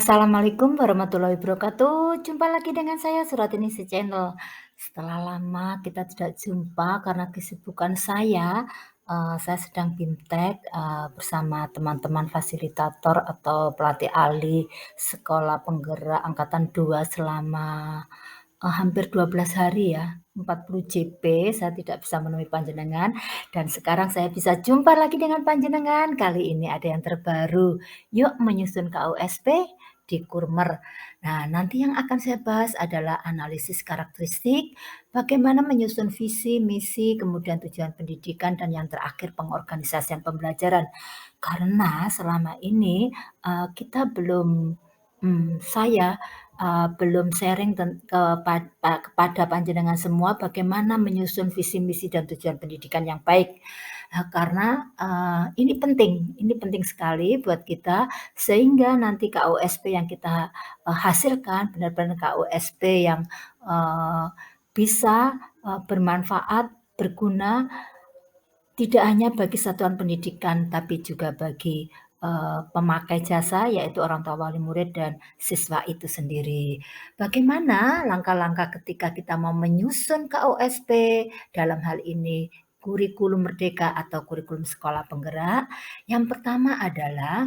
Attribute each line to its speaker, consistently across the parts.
Speaker 1: Assalamualaikum warahmatullahi wabarakatuh. Jumpa lagi dengan saya Suratini si Channel. Setelah lama kita tidak jumpa karena kesibukan saya sedang BIMTEK bersama teman-teman fasilitator atau pelatih ahli sekolah penggerak angkatan 2 selama hampir 12 hari ya, 40 JP, saya tidak bisa menemui panjenengan dan sekarang saya bisa jumpa lagi dengan panjenengan. Kali ini ada yang terbaru, yuk menyusun KUSP di Kurmer. Nah, nanti yang akan saya bahas adalah analisis karakteristik, bagaimana menyusun visi, misi, kemudian tujuan pendidikan, dan yang terakhir pengorganisasian pembelajaran. Karena selama ini kita belum, saya belum sharing kepada panjenengan semua bagaimana menyusun visi misi dan tujuan pendidikan yang baik. Karena ini penting sekali buat kita sehingga nanti KUSP yang kita hasilkan benar-benar KUSP yang bisa bermanfaat, berguna tidak hanya bagi satuan pendidikan tapi juga bagi pemakai jasa yaitu orang tua, wali murid, dan siswa itu sendiri. Bagaimana langkah-langkah ketika kita mau menyusun KUSP dalam hal ini kurikulum merdeka atau kurikulum sekolah penggerak? Yang pertama adalah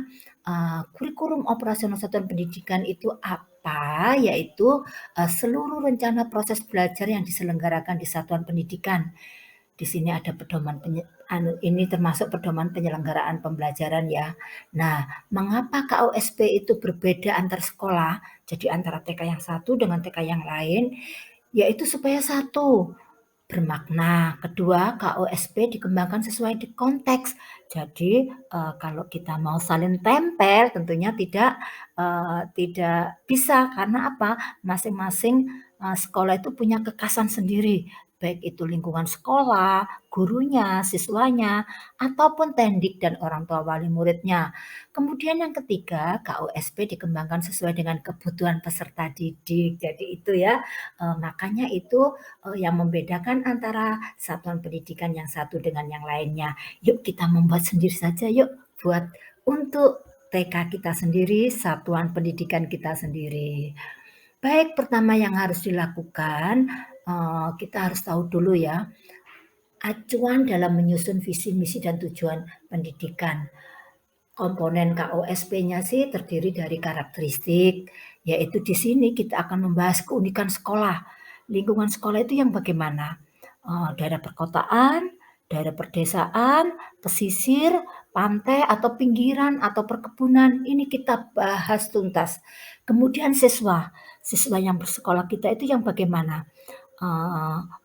Speaker 1: kurikulum operasional satuan pendidikan itu apa? Yaitu seluruh rencana proses belajar yang diselenggarakan di satuan pendidikan. Di sini ada pedoman ini termasuk pedoman penyelenggaraan pembelajaran ya. Nah, mengapa KUSP itu berbeda antar sekolah? Jadi antara TK yang satu dengan TK yang lain, yaitu supaya satu, bermakna. Kedua, KUSP dikembangkan sesuai di konteks. Jadi, kalau kita mau salin tempel tentunya tidak bisa karena apa? Masing-masing sekolah itu punya kekhasan sendiri, baik itu lingkungan sekolah, gurunya, siswanya, ataupun tendik dan orang tua wali muridnya. Kemudian yang ketiga, KUSP dikembangkan sesuai dengan kebutuhan peserta didik. Jadi itu ya, makanya itu yang membedakan antara satuan pendidikan yang satu dengan yang lainnya. Yuk kita membuat sendiri saja yuk, buat untuk TK kita sendiri, satuan pendidikan kita sendiri. Baik, pertama yang harus dilakukan, kita harus tahu dulu ya, acuan dalam menyusun visi, misi, dan tujuan pendidikan. Komponen KUSP-nya sih terdiri dari karakteristik, yaitu di sini kita akan membahas keunikan sekolah. Lingkungan sekolah itu yang bagaimana? Daerah perkotaan, daerah perdesaan, pesisir, pantai atau pinggiran atau perkebunan, ini kita bahas tuntas. Kemudian siswa yang bersekolah kita itu yang bagaimana?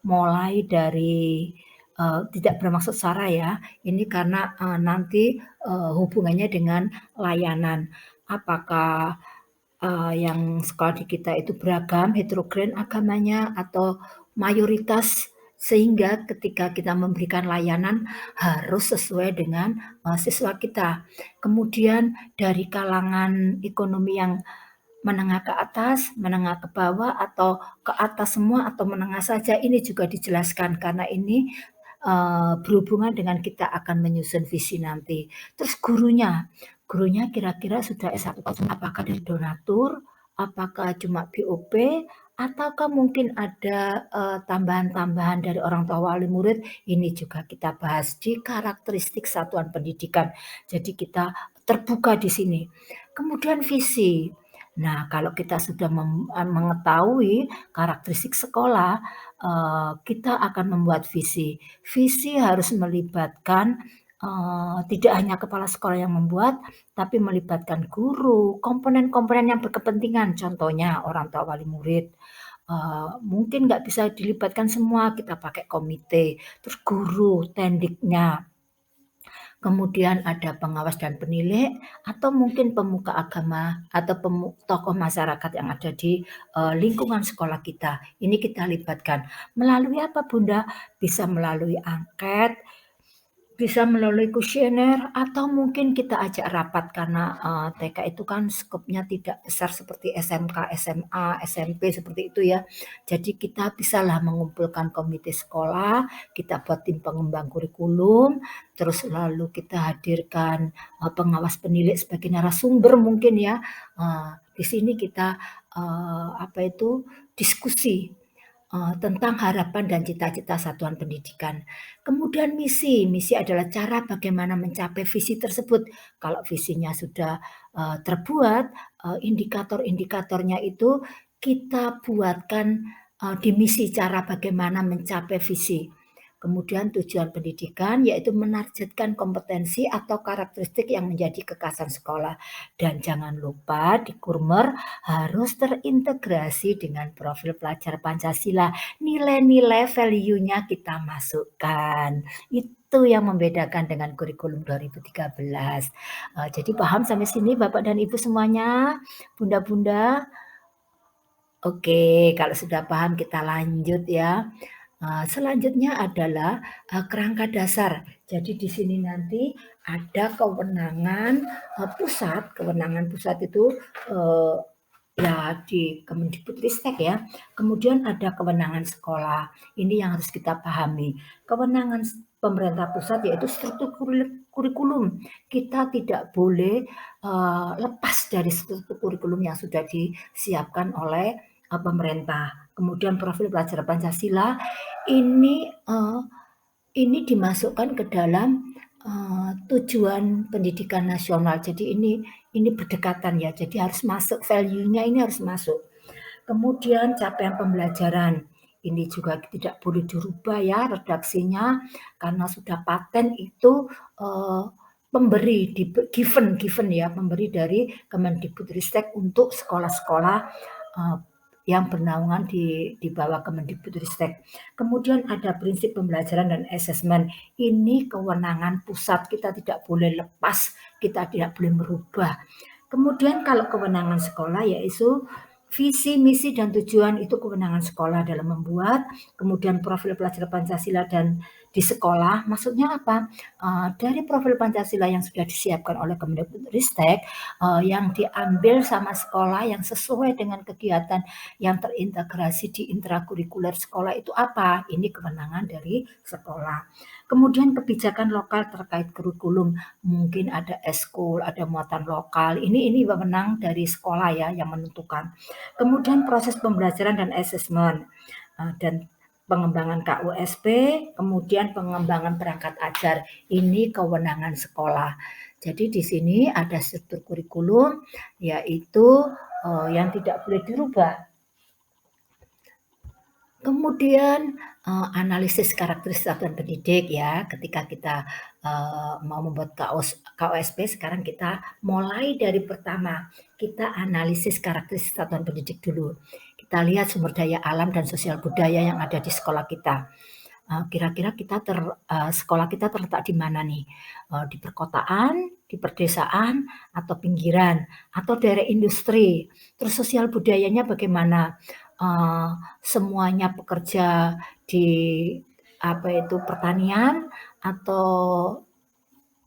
Speaker 1: Mulai dari tidak bermaksud sara ya, ini karena nanti hubungannya dengan layanan. Apakah yang sekolah di kita itu beragam, heterogen agamanya atau mayoritas sehingga ketika kita memberikan layanan harus sesuai dengan siswa kita. Kemudian dari kalangan ekonomi yang menengah ke atas, menengah ke bawah, atau ke atas semua, atau menengah saja, ini juga dijelaskan karena ini berhubungan dengan kita akan menyusun visi nanti. Terus gurunya kira-kira sudah S1 apakah dari donatur, apakah cuma BOP, ataukah mungkin ada tambahan-tambahan dari orang tua wali murid, ini juga kita bahas di karakteristik satuan pendidikan. Jadi kita terbuka di sini. Kemudian visi. Nah, kalau kita sudah mengetahui karakteristik sekolah, kita akan membuat visi. Visi harus melibatkan tidak hanya kepala sekolah yang membuat, tapi melibatkan guru, komponen-komponen yang berkepentingan, contohnya orang tua wali murid. Mungkin nggak bisa dilibatkan semua, kita pakai komite, terus guru, tendiknya, kemudian ada pengawas dan penilai, atau mungkin pemuka agama atau tokoh masyarakat yang ada di lingkungan sekolah kita. Ini kita libatkan. Melalui apa Bunda? Bisa melalui angket, Bisa melalui kuesioner atau mungkin kita ajak rapat karena, TK itu kan skopnya tidak besar seperti SMK, SMA, SMP seperti itu ya. Jadi kita bisalah mengumpulkan komite sekolah, kita buat tim pengembang kurikulum, terus lalu kita hadirkan, pengawas penilai sebagai narasumber mungkin ya. Di sini kita, apa itu, diskusi tentang harapan dan cita-cita satuan pendidikan. Kemudian misi, misi adalah cara bagaimana mencapai visi tersebut. Kalau visinya sudah terbuat, indikator-indikatornya itu kita buatkan di misi cara bagaimana mencapai visi. Kemudian tujuan pendidikan yaitu menargetkan kompetensi atau karakteristik yang menjadi kekhasan sekolah. Dan jangan lupa di Kurmer harus terintegrasi dengan profil pelajar Pancasila, nilai-nilai value-nya kita masukkan. Itu yang membedakan dengan kurikulum 2013. Jadi paham sampai sini Bapak dan Ibu semuanya? Bunda-bunda? Oke, kalau sudah paham kita lanjut ya. Selanjutnya adalah, kerangka dasar. Jadi di sini nanti ada kewenangan, kewenangan pusat itu, eee, ya di Kemendikbudristek ya. Kemudian ada kewenangan sekolah, ini yang harus kita pahami. Kewenangan pemerintah pusat yaitu struktur kurikulum. Kita tidak boleh, lepas dari struktur kurikulum yang sudah disiapkan oleh, pemerintah. Kemudian profil pelajar Pancasila ini, ini dimasukkan ke dalam, tujuan pendidikan nasional. Jadi ini berdekatan ya, jadi harus masuk value-nya ini harus masuk. Kemudian capaian pembelajaran, ini juga tidak boleh dirubah ya redaksinya, karena sudah paten itu, eee, pemberi given given ya, pemberi dari Kemendikbudristek untuk sekolah-sekolah, eee, yang bernaungan di bawah Kemendikbudristek. Kemudian ada prinsip pembelajaran dan asesmen, ini kewenangan pusat, kita tidak boleh lepas, kita tidak boleh merubah. Kemudian kalau kewenangan sekolah yaitu visi, misi, dan tujuan itu kewenangan sekolah dalam membuat, kemudian profil pelajar Pancasila dan di sekolah, maksudnya apa? Dari profil Pancasila yang sudah disiapkan oleh Kemendikbudristek, yang diambil sama sekolah yang sesuai dengan kegiatan yang terintegrasi di intrakurikuler sekolah itu apa? Ini kewenangan dari sekolah. Kemudian kebijakan lokal terkait kurikulum, mungkin ada eskul, ada muatan lokal, ini wewenang dari sekolah ya yang menentukan. Kemudian proses pembelajaran dan asesmen, dan pengembangan KUSP, kemudian pengembangan perangkat ajar, ini kewenangan sekolah. Jadi di sini ada struktur kurikulum, yaitu, yang tidak boleh dirubah. Kemudian, analisis karakteristik satuan pendidik ya, ketika kita, mau membuat KOSP sekarang kita mulai dari pertama, kita analisis karakteristik satuan pendidik dulu. Kita lihat sumber daya alam dan sosial budaya yang ada di sekolah kita. Kira-kira sekolah kita terletak di mana nih? Di perkotaan, di perdesaan, atau pinggiran, atau daerah industri. Terus sosial budayanya bagaimana? Eee, Semuanya pekerja di apa itu, pertanian atau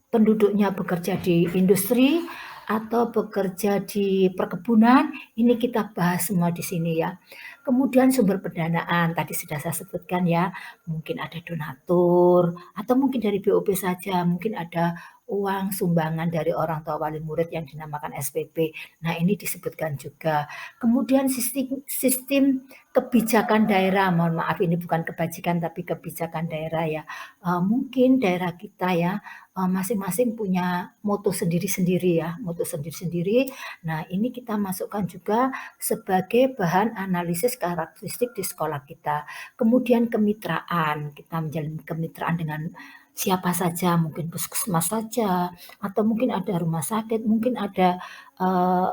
Speaker 1: penduduknya bekerja di industri atau bekerja di perkebunan, ini kita bahas semua di sini ya. Kemudian sumber pendanaan, tadi sudah saya sebutkan ya, mungkin ada donatur atau mungkin dari BOP saja, mungkin ada uang sumbangan dari orang tua wali murid yang dinamakan SPP. Nah, ini disebutkan juga. Kemudian sistem sistem kebijakan daerah, mohon maaf ini bukan kebajikan tapi kebijakan daerah ya. Mungkin daerah kita ya masing-masing punya moto sendiri-sendiri ya, moto sendiri-sendiri. Nah, ini kita masukkan juga sebagai bahan analisis karakteristik di sekolah kita. Kemudian kemitraan, kita menjalin kemitraan dengan siapa saja, mungkin puskesmas saja, atau mungkin ada rumah sakit, mungkin ada, eee,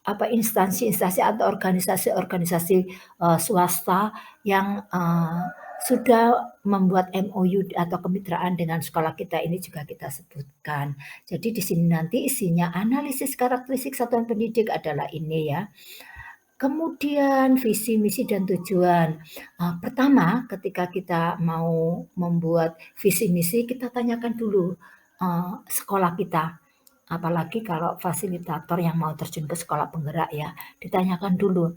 Speaker 1: apa, instansi-instansi atau organisasi-organisasi, swasta yang, sudah membuat MOU atau kemitraan dengan sekolah kita, ini juga kita sebutkan. Jadi di sini nanti isinya analisis karakteristik satuan pendidik adalah ini ya. Kemudian visi, misi, dan tujuan. Pertama ketika kita mau membuat visi misi kita tanyakan dulu, sekolah kita. Apalagi kalau fasilitator yang mau terjun ke sekolah penggerak ya, ditanyakan dulu,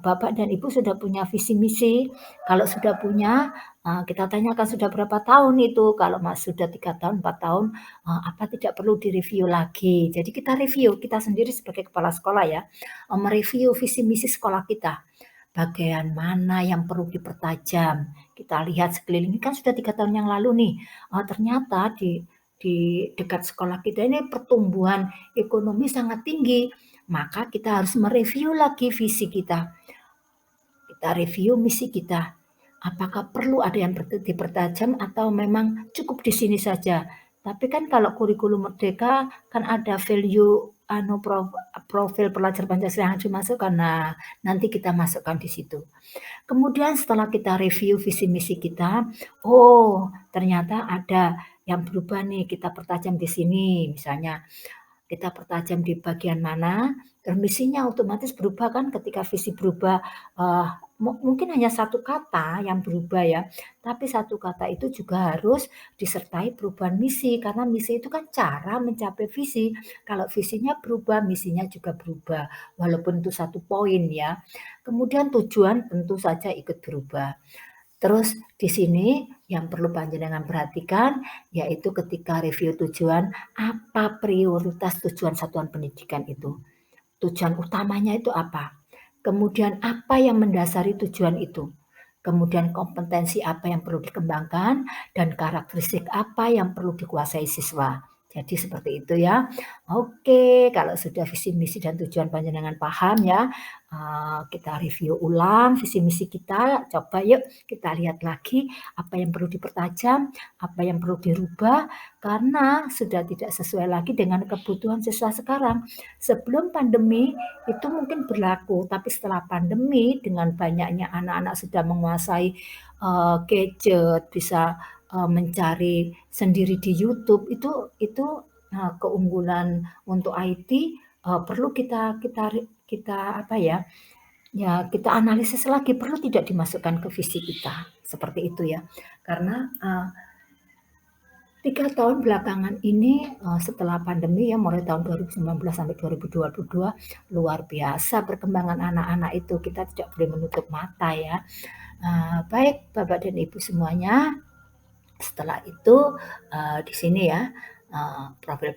Speaker 1: "Bapak dan Ibu sudah punya visi misi? Kalau sudah punya, kita tanyakan sudah berapa tahun itu? Kalau sudah 3 tahun, 4 tahun, apa tidak perlu direview lagi?" Jadi kita review, kita sendiri sebagai kepala sekolah ya, mereview visi misi sekolah kita. Bagian mana yang perlu dipertajam. Kita lihat sekeliling, ini kan sudah 3 tahun yang lalu nih, ternyata di dekat sekolah kita ini pertumbuhan ekonomi sangat tinggi, maka kita harus mereview lagi visi kita. Kita review misi kita. Apakah perlu ada yang dipertajam atau memang cukup di sini saja? Tapi kan kalau kurikulum merdeka kan ada value profil pelajar Pancasila yang harus dimasukkan. Nah, nanti kita masukkan di situ. Kemudian setelah kita review visi misi kita, oh ternyata ada yang berubah nih, kita pertajam di sini misalnya. Kita pertajam di bagian mana, dan misinya otomatis berubah kan ketika visi berubah, eee, mungkin hanya satu kata yang berubah ya, tapi satu kata itu juga harus disertai perubahan misi, karena misi itu kan cara mencapai visi. Kalau visinya berubah, misinya juga berubah, walaupun itu satu poin ya. Kemudian tujuan tentu saja ikut berubah. Terus di sini yang perlu panjenengan perhatikan, yaitu ketika review tujuan, apa prioritas tujuan satuan pendidikan itu? Tujuan utamanya itu apa? Kemudian apa yang mendasari tujuan itu? Kemudian kompetensi apa yang perlu dikembangkan dan karakteristik apa yang perlu dikuasai siswa. Jadi seperti itu ya. Oke, kalau sudah visi misi dan tujuan panjenengan paham ya, kita review ulang visi misi kita, coba yuk kita lihat lagi apa yang perlu dipertajam, apa yang perlu dirubah, karena sudah tidak sesuai lagi dengan kebutuhan siswa sekarang. Sebelum pandemi itu mungkin berlaku, tapi setelah pandemi dengan banyaknya anak-anak sudah menguasai, gadget, bisa, mencari sendiri di YouTube, itu, keunggulan untuk IT, perlu kita apa ya, ya kita analisis lagi, perlu tidak dimasukkan ke visi kita, seperti itu ya. Karena, 3 tahun belakangan ini, setelah pandemi ya mulai tahun 2019 sampai 2022, luar biasa perkembangan anak-anak itu, kita tidak boleh menutup mata ya. Baik Bapak dan Ibu semuanya, setelah itu, di sini ya, profil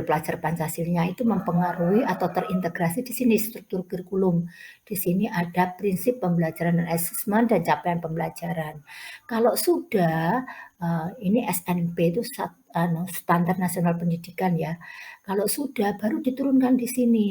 Speaker 1: pelajar Pancasilanya itu mempengaruhi atau terintegrasi di sini struktur kurikulum. Di sini ada prinsip pembelajaran dan asesmen dan capaian pembelajaran. Kalau sudah, ini SNP itu Standar Nasional Pendidikan ya. Kalau sudah baru diturunkan di sini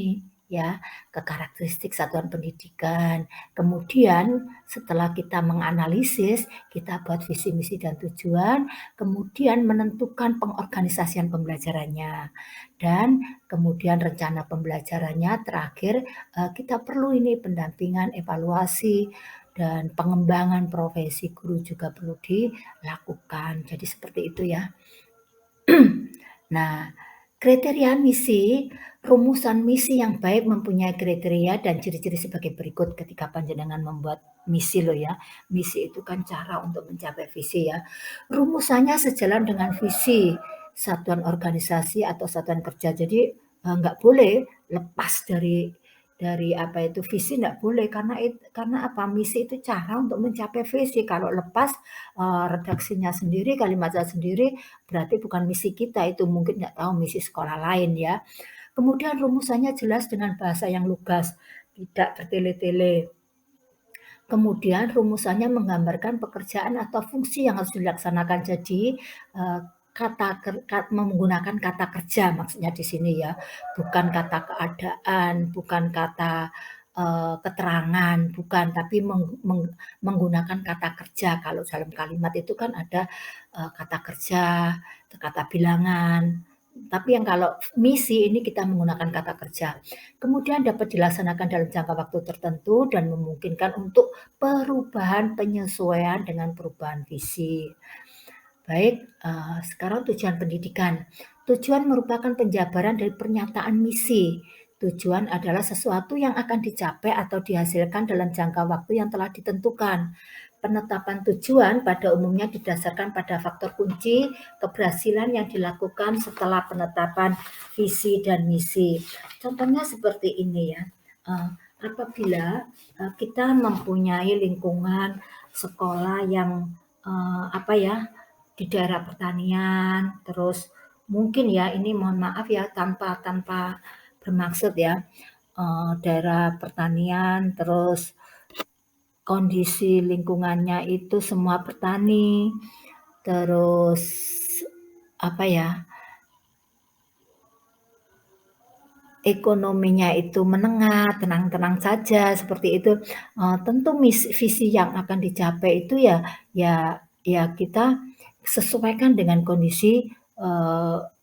Speaker 1: ya, ke karakteristik satuan pendidikan. Kemudian setelah kita menganalisis, kita buat visi, misi, dan tujuan, kemudian menentukan pengorganisasian pembelajarannya. Dan kemudian rencana pembelajarannya terakhir, kita perlu ini pendampingan, evaluasi, dan pengembangan profesi guru juga perlu dilakukan. Jadi seperti itu ya. Nah, kriteria misi, rumusan misi yang baik mempunyai kriteria dan ciri-ciri sebagai berikut ketika panjenengan membuat misi loh ya. Misi itu kan cara untuk mencapai visi ya. Rumusannya sejalan dengan visi satuan organisasi atau satuan kerja. Jadi nggak boleh lepas dari apa itu visi nggak boleh karena apa misi itu cara untuk mencapai visi kalau lepas redaksinya sendiri kalimatnya sendiri berarti bukan misi kita, itu mungkin nggak tahu misi sekolah lain ya. Kemudian rumusannya jelas dengan bahasa yang lugas, tidak bertele-tele. Kemudian rumusannya menggambarkan pekerjaan atau fungsi yang harus dilaksanakan. Jadi, menggunakan kata kerja maksudnya di sini ya, bukan kata keadaan, bukan kata, keterangan, bukan, tapi menggunakan kata kerja. Kalau dalam kalimat itu kan ada, kata kerja, kata bilangan, tapi yang kalau misi ini kita menggunakan kata kerja. Kemudian dapat dilaksanakan dalam jangka waktu tertentu dan memungkinkan untuk perubahan penyesuaian dengan perubahan visi. Baik, sekarang tujuan pendidikan. Tujuan merupakan penjabaran dari pernyataan misi. Tujuan adalah sesuatu yang akan dicapai atau dihasilkan dalam jangka waktu yang telah ditentukan. Penetapan tujuan pada umumnya didasarkan pada faktor kunci keberhasilan yang dilakukan setelah penetapan visi dan misi. Contohnya seperti ini ya, uh, apabila kita mempunyai lingkungan sekolah yang apa ya, di daerah pertanian, terus mungkin ya ini mohon maaf ya tanpa bermaksud ya, daerah pertanian, terus kondisi lingkungannya itu semua bertani, terus apa ya, ekonominya itu menengah, tenang-tenang saja seperti itu. Tentu visi yang akan dicapai itu ya ya ya kita sesuaikan dengan kondisi,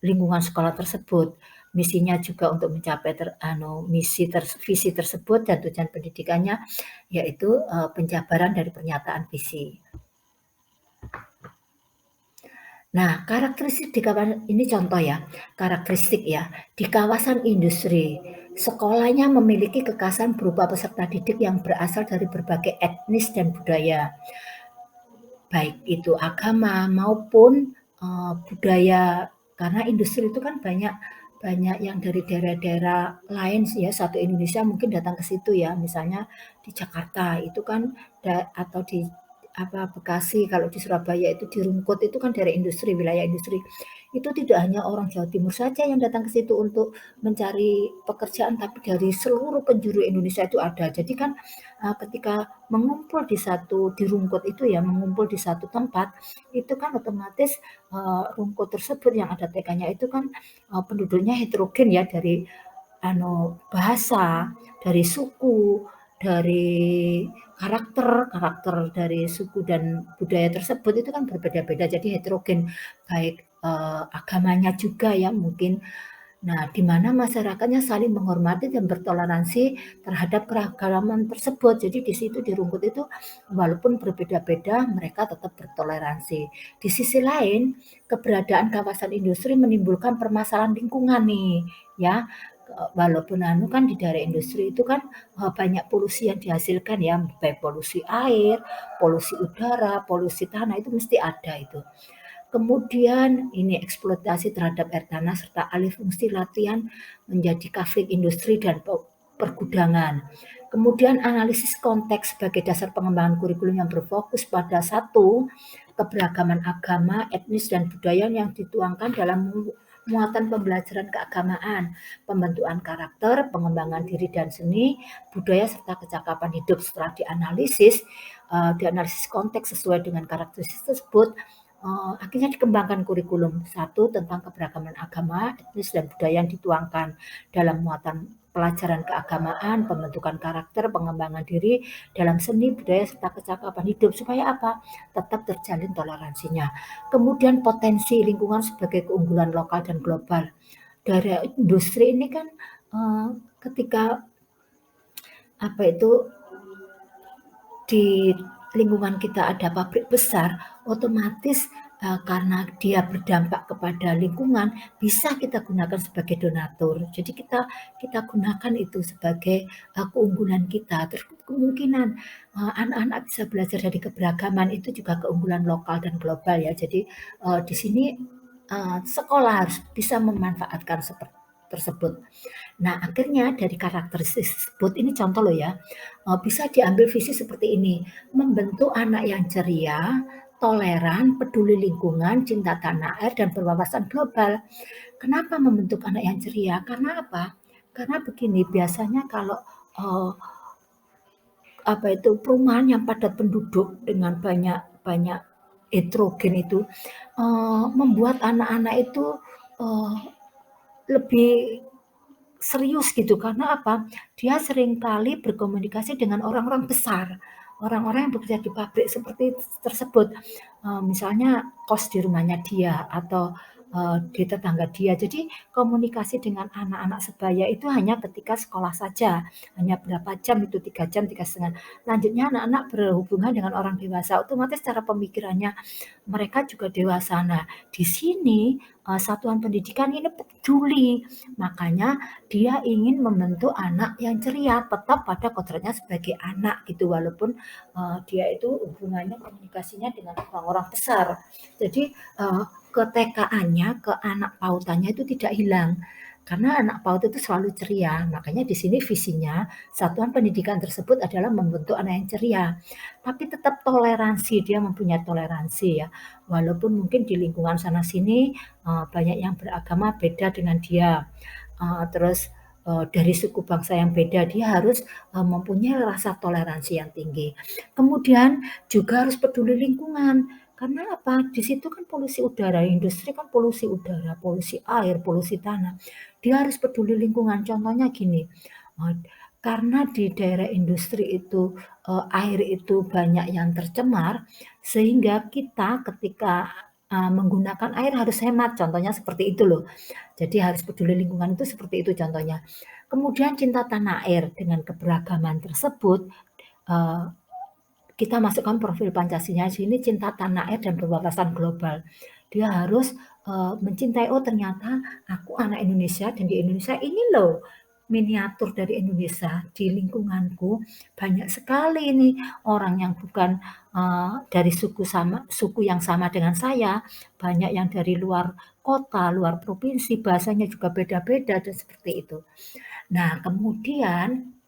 Speaker 1: lingkungan sekolah tersebut. Misinya juga untuk mencapai visi tersebut dan tujuan pendidikannya yaitu, penjabaran dari pernyataan visi. Nah, karakteristik di kawasan ini contoh ya, karakteristik ya, di kawasan industri, sekolahnya memiliki kekhasan berupa peserta didik yang berasal dari berbagai etnis dan budaya, baik itu agama maupun budaya. Karena industri itu kan banyak banyak yang dari daerah-daerah lain sih ya, satu Indonesia mungkin datang ke situ ya, misalnya di Jakarta itu kan atau di apa Bekasi, kalau di Surabaya itu di Rungkut itu kan daerah industri, wilayah industri. Itu tidak hanya orang Jawa Timur saja yang datang ke situ untuk mencari pekerjaan, tapi dari seluruh penjuru Indonesia itu ada. Jadi kan ketika mengumpul di Rungkut itu ya, mengumpul di satu tempat, itu kan otomatis Rungkut tersebut yang ada TK-nya itu kan penduduknya heterogen ya dari bahasa, dari suku, dari karakter dari suku dan budaya tersebut itu kan berbeda-beda, jadi heterogen, baik agamanya juga ya mungkin. Nah, di mana masyarakatnya saling menghormati dan bertoleransi terhadap keragaman tersebut. Jadi di situ di Rungkut itu walaupun berbeda-beda mereka tetap bertoleransi. Di sisi lain, keberadaan kawasan industri menimbulkan permasalahan lingkungan nih, ya. Walaupun kan di daerah industri itu kan banyak polusi yang dihasilkan ya, baik polusi air, polusi udara, polusi tanah itu mesti ada itu. Kemudian ini eksploitasi terhadap air tanah serta alih fungsi latihan menjadi kafling industri dan pergudangan. Kemudian analisis konteks sebagai dasar pengembangan kurikulum yang berfokus pada satu, keberagaman agama, etnis, dan budaya yang dituangkan dalam muatan pembelajaran keagamaan, pembentukan karakter, pengembangan diri dan seni, budaya, serta kecakapan hidup. Setelah dianalisis konteks sesuai dengan karakteristik tersebut, akhirnya dikembangkan kurikulum. Satu, tentang keberagaman agama, etnis, dan budaya yang dituangkan dalam muatan pelajaran keagamaan, pembentukan karakter, pengembangan diri dalam seni, budaya, serta kecakapan hidup. Supaya apa? Tetap terjalin toleransinya. Kemudian potensi lingkungan sebagai keunggulan lokal dan global. Dari industri ini kan ketika apa itu di lingkungan kita ada pabrik besar, otomatis karena dia berdampak kepada lingkungan, bisa kita gunakan sebagai donatur. Jadi kita kita gunakan itu sebagai keunggulan kita. Terus kemungkinan anak-anak bisa belajar dari keberagaman itu juga keunggulan lokal dan global ya. Jadi di sini sekolah harus bisa memanfaatkan seperti tersebut. Nah, akhirnya dari karakteristik tersebut, ini contoh loh ya, bisa diambil visi seperti ini, membentuk anak yang ceria, toleran, peduli lingkungan, cinta tanah air, dan berwawasan global. Kenapa membentuk anak yang ceria? Karena apa? Karena begini, biasanya kalau uh, apa itu perumahan yang padat penduduk dengan banyak banyak heterogen itu membuat anak-anak itu uh, lebih serius gitu, karena apa? Dia seringkali berkomunikasi dengan orang-orang besar, orang-orang yang bekerja di pabrik seperti tersebut. Misalnya kos di rumahnya dia atau di tetangga dia. Jadi komunikasi dengan anak-anak sebaya itu hanya ketika sekolah saja, hanya berapa jam itu, 3 jam, 3,5. Lanjutnya anak-anak berhubungan dengan orang dewasa, otomatis cara pemikirannya mereka juga dewasa. Nah, di sini satuan pendidikan ini peduli, makanya dia ingin membentuk anak yang ceria, tetap pada kodratnya sebagai anak gitu, walaupun dia itu hubungannya komunikasinya dengan orang-orang besar. Jadi ke TK-nya, ke anak pautannya itu tidak hilang. Karena anak PAUD itu selalu ceria, makanya di sini visinya satuan pendidikan tersebut adalah membentuk anak yang ceria. Tapi tetap toleransi, dia mempunyai toleransi ya. Walaupun mungkin di lingkungan sana sini banyak yang beragama beda dengan dia. Terus dari suku bangsa yang beda, dia harus mempunyai rasa toleransi yang tinggi. Kemudian juga harus peduli lingkungan. Karena apa? Di situ kan polusi udara, industri kan polusi udara, polusi air, polusi tanah. Dia harus peduli lingkungan. Contohnya gini, eh, karena di daerah industri itu air itu banyak yang tercemar, sehingga kita ketika menggunakan air harus hemat. Contohnya seperti itu loh. Jadi harus peduli lingkungan itu seperti itu contohnya. Kemudian cinta tanah air dengan keberagaman tersebut, eh, kita masukkan profil Pancasila sini cinta tanah air dan berwawasan global. Dia harus mencintai, oh ternyata aku anak Indonesia dan di Indonesia ini loh miniatur dari Indonesia di lingkunganku banyak sekali ini orang yang bukan dari suku yang sama dengan saya, banyak yang dari luar kota, luar provinsi, bahasanya juga beda-beda dan seperti itu. Nah, kemudian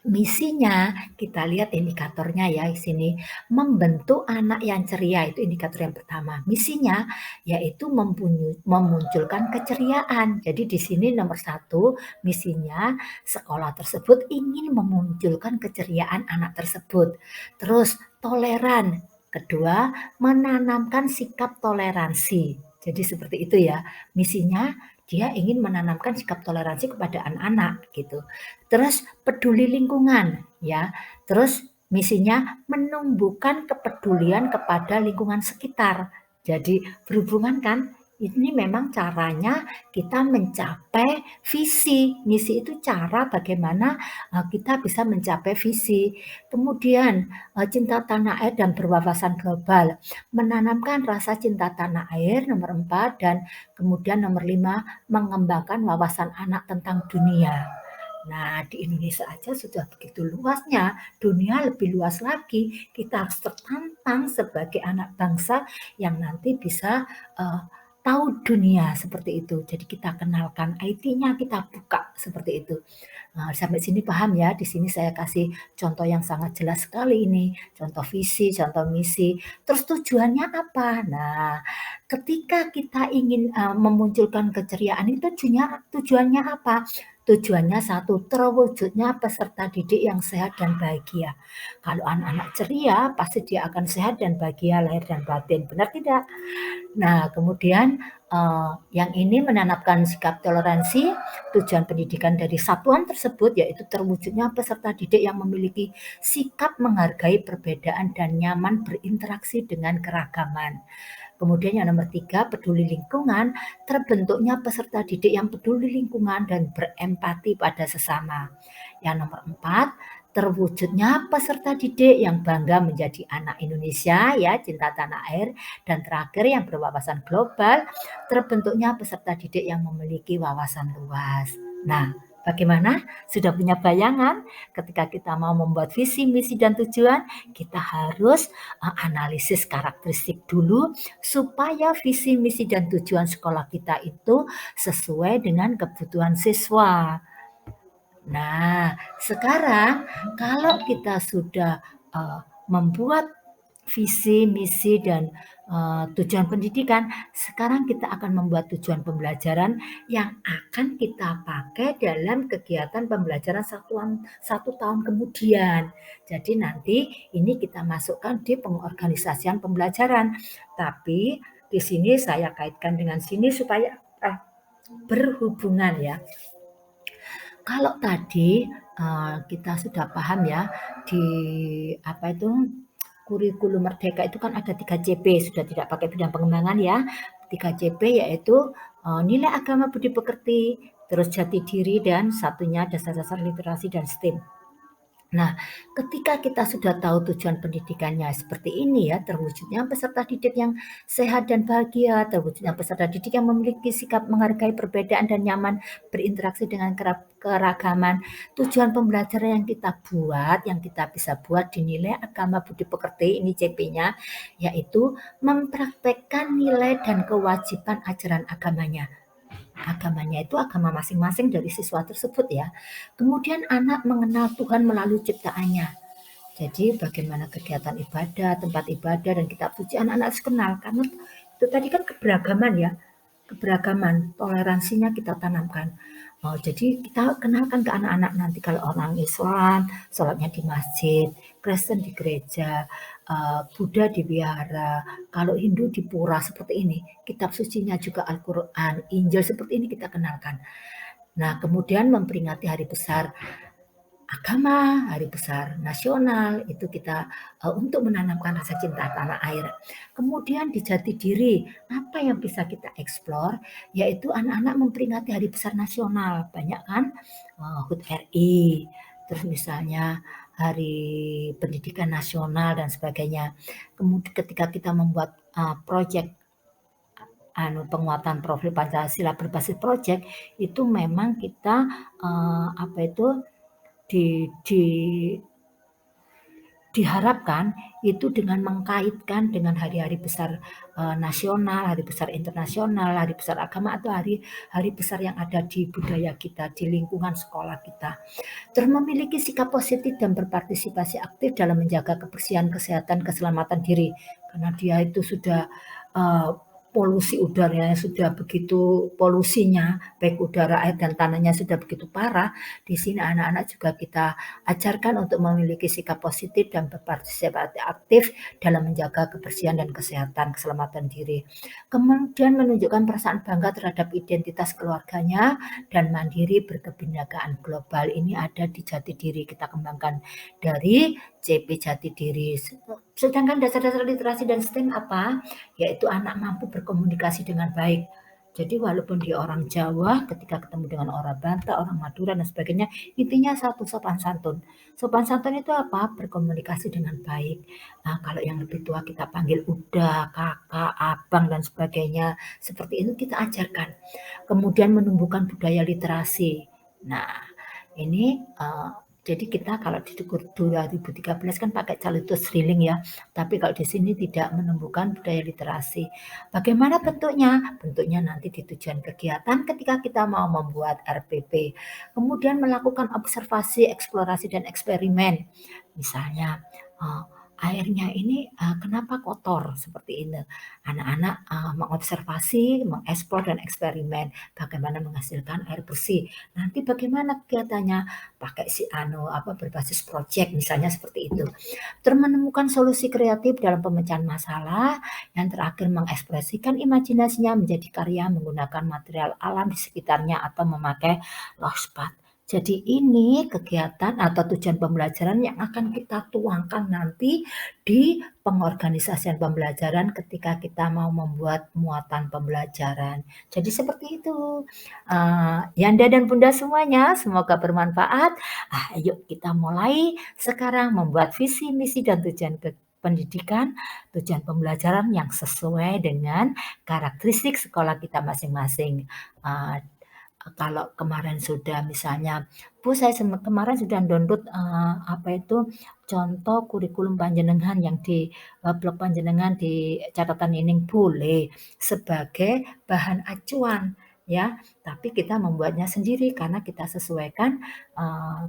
Speaker 1: misinya, kita lihat indikatornya ya di sini, membentuk anak yang ceria itu indikator yang pertama. Misinya yaitu memunculkan keceriaan. Jadi di sini nomor satu, misinya sekolah tersebut ingin memunculkan keceriaan anak tersebut. Terus toleran. Kedua, menanamkan sikap toleransi. Jadi seperti itu ya. Misinya dia ingin menanamkan sikap toleransi kepada anak-anak gitu. Terus peduli lingkungan ya. Terus misinya menumbuhkan kepedulian kepada lingkungan sekitar. Jadi berhubungan kan ini memang caranya kita mencapai visi. Misi itu cara bagaimana kita bisa mencapai visi. Kemudian cinta tanah air dan berwawasan global. Menanamkan rasa cinta tanah air nomor 4 dan kemudian nomor 5 mengembangkan wawasan anak tentang dunia. Nah, di Indonesia aja sudah begitu luasnya, dunia lebih luas lagi. Kita harus tertantang sebagai anak bangsa yang nanti bisa tahu dunia seperti itu. Jadi kita kenalkan IT-nya, kita buka seperti itu. Nah, sampai sini paham ya? Di sini saya kasih contoh yang sangat jelas sekali ini. Contoh visi, contoh misi. Terus tujuannya apa? Nah, ketika kita ingin memunculkan keceriaan itu tujuannya apa? Tujuannya satu, terwujudnya peserta didik yang sehat dan bahagia. Kalau anak-anak ceria, pasti dia akan sehat dan bahagia lahir dan batin. Benar tidak? Nah, kemudian yang ini menanamkan sikap toleransi, tujuan pendidikan dari satuan tersebut yaitu terwujudnya peserta didik yang memiliki sikap menghargai perbedaan dan nyaman berinteraksi dengan keragaman. Kemudian yang nomor 3, peduli lingkungan, terbentuknya peserta didik yang peduli lingkungan dan berempati pada sesama. Yang nomor 4, terwujudnya peserta didik yang bangga menjadi anak Indonesia, ya, cinta tanah air. Dan terakhir yang berwawasan global, terbentuknya peserta didik yang memiliki wawasan luas. Nah, bagaimana? Sudah punya bayangan? Ketika kita mau membuat visi, misi, dan tujuan, kita harus analisis karakteristik dulu supaya visi, misi, dan tujuan sekolah kita itu sesuai dengan kebutuhan siswa. Nah, sekarang kalau kita sudah membuat visi, misi, dan tujuan pendidikan, sekarang kita akan membuat tujuan pembelajaran yang akan kita pakai dalam kegiatan pembelajaran satu tahun kemudian. Jadi nanti ini kita masukkan di pengorganisasian pembelajaran. Tapi di sini saya kaitkan dengan sini supaya berhubungan ya. Kalau tadi kita sudah paham ya di apa itu kurikulum merdeka itu kan ada 3 CP, sudah tidak pakai bidang pengembangan ya. 3CP yaitu, nilai agama budi pekerti, terus jati diri, dan satunya dasar-dasar literasi dan STEM. Nah, ketika kita sudah tahu tujuan pendidikannya seperti ini ya, terwujudnya peserta didik yang sehat dan bahagia, terwujudnya peserta didik yang memiliki sikap menghargai perbedaan dan nyaman berinteraksi dengan keragaman. Tujuan pembelajaran yang kita buat, yang kita bisa buat di nilai agama budi pekerti, ini CP-nya, yaitu mempraktekkan nilai dan kewajiban ajaran agamanya. Agamanya itu agama masing-masing dari siswa tersebut ya. Kemudian anak mengenal Tuhan melalui ciptaannya. Jadi bagaimana kegiatan ibadah, tempat ibadah, dan kitab suci anak-anak harus kenal. Karena itu tadi kan keberagaman ya. Keberagaman, toleransinya kita tanamkan. Jadi kita kenalkan ke anak-anak nanti kalau orang Islam, sholatnya di masjid, Kristen di gereja, Buddha di wihara, kalau Hindu di pura seperti ini. Kitab sucinya juga Al-Quran, Injil seperti ini kita kenalkan. Nah, kemudian memperingati hari besar agama, hari besar nasional, itu kita untuk menanamkan rasa cinta tanah air. Kemudian di jati diri, apa yang bisa kita eksplor, yaitu anak-anak memperingati hari besar nasional, banyak kan, HUT RI, terus misalnya hari pendidikan nasional dan sebagainya. Kemudian ketika kita membuat proyek penguatan profil Pancasila berbasis proyek, itu memang kita apa itu di diharapkan itu dengan mengkaitkan dengan hari-hari besar nasional, hari besar internasional, hari besar agama, atau hari besar yang ada di budaya kita, di lingkungan sekolah kita. Terus memiliki sikap positif dan berpartisipasi aktif dalam menjaga kebersihan, kesehatan, keselamatan diri. Karena dia itu sudah uh, polusi udaranya sudah begitu, polusinya baik udara, air, dan tanahnya sudah begitu parah. Di sini anak-anak juga kita ajarkan untuk memiliki sikap positif dan berpartisipasi aktif dalam menjaga kebersihan dan kesehatan, keselamatan diri. Kemudian menunjukkan perasaan bangga terhadap identitas keluarganya dan mandiri berkebinekaan global. Ini ada di jati diri, kita kembangkan dari CP jati diri. Sedangkan dasar-dasar literasi dan STEM apa? Yaitu anak mampu berkomunikasi dengan baik. Jadi walaupun dia orang Jawa, ketika ketemu dengan orang Batak, orang Madura, dan sebagainya, intinya satu, sopan santun. Sopan santun itu apa? Berkomunikasi dengan baik. Nah, kalau yang lebih tua kita panggil udah, kakak, abang, dan sebagainya. Seperti itu kita ajarkan. Kemudian menumbuhkan budaya literasi. Nah, ini jadi kita kalau di 2013 kan pakai Calitus Riling ya, tapi kalau di sini tidak menumbuhkan budaya literasi. Bagaimana bentuknya? Bentuknya nanti di tujuan kegiatan ketika kita mau membuat RPP. Kemudian melakukan observasi, eksplorasi, dan eksperimen. Misalnya, airnya ini kenapa kotor seperti ini. Anak-anak mengobservasi, mengeksplor, dan eksperimen bagaimana menghasilkan air bersih. Nanti bagaimana kegiatannya? Pakai berbasis proyek misalnya seperti itu. Terus menemukan solusi kreatif dalam pemecahan masalah. Yang terakhir mengekspresikan imajinasinya menjadi karya menggunakan material alam di sekitarnya atau memakai louchpad. Jadi ini kegiatan atau tujuan pembelajaran yang akan kita tuangkan nanti di pengorganisasian pembelajaran ketika kita mau membuat muatan pembelajaran. Jadi seperti itu. Yanda dan Bunda semuanya, semoga bermanfaat. Ayo kita mulai sekarang membuat visi, misi, dan tujuan pendidikan, tujuan pembelajaran yang sesuai dengan karakteristik sekolah kita masing-masing. Kalau kemarin sudah misalnya, Bu saya kemarin sudah download contoh kurikulum panjenengan yang di blog panjenengan di catatan Nining, boleh sebagai bahan acuan ya, tapi kita membuatnya sendiri karena kita sesuaikan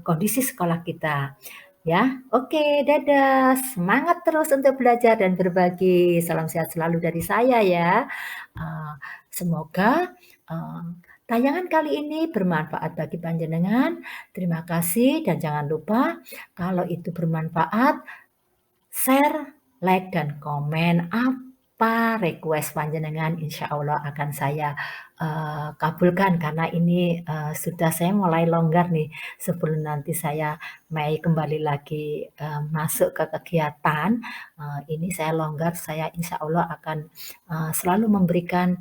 Speaker 1: kondisi sekolah kita. Ya, oke, dadah. Semangat terus untuk belajar dan berbagi. Salam sehat selalu dari saya ya. Semoga tayangan kali ini bermanfaat bagi panjenengan. Terima kasih dan jangan lupa kalau itu bermanfaat, share, like, dan komen. apa request panjenengan insyaallah akan saya, kabulkan karena ini, sudah saya mulai longgar nih sebelum nanti saya Mei kembali lagi, masuk ke kegiatan, ini saya longgar, saya insyaallah akan, selalu memberikan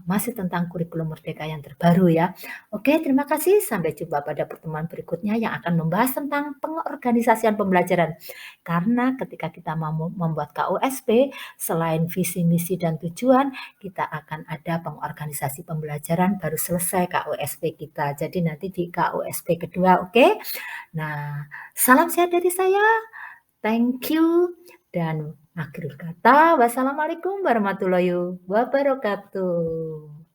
Speaker 1: masih tentang kurikulum merdeka yang terbaru ya. Oke, terima kasih. Sampai jumpa pada pertemuan berikutnya yang akan membahas tentang pengorganisasian pembelajaran. Karena ketika kita mau membuat KUSP, selain visi, misi, dan tujuan, kita akan ada pengorganisasi pembelajaran baru selesai KUSP kita. Jadi nanti di KUSP kedua, oke? Nah, salam sehat dari saya. Thank you. Dan akhir kata, wassalamualaikum warahmatullahi wabarakatuh.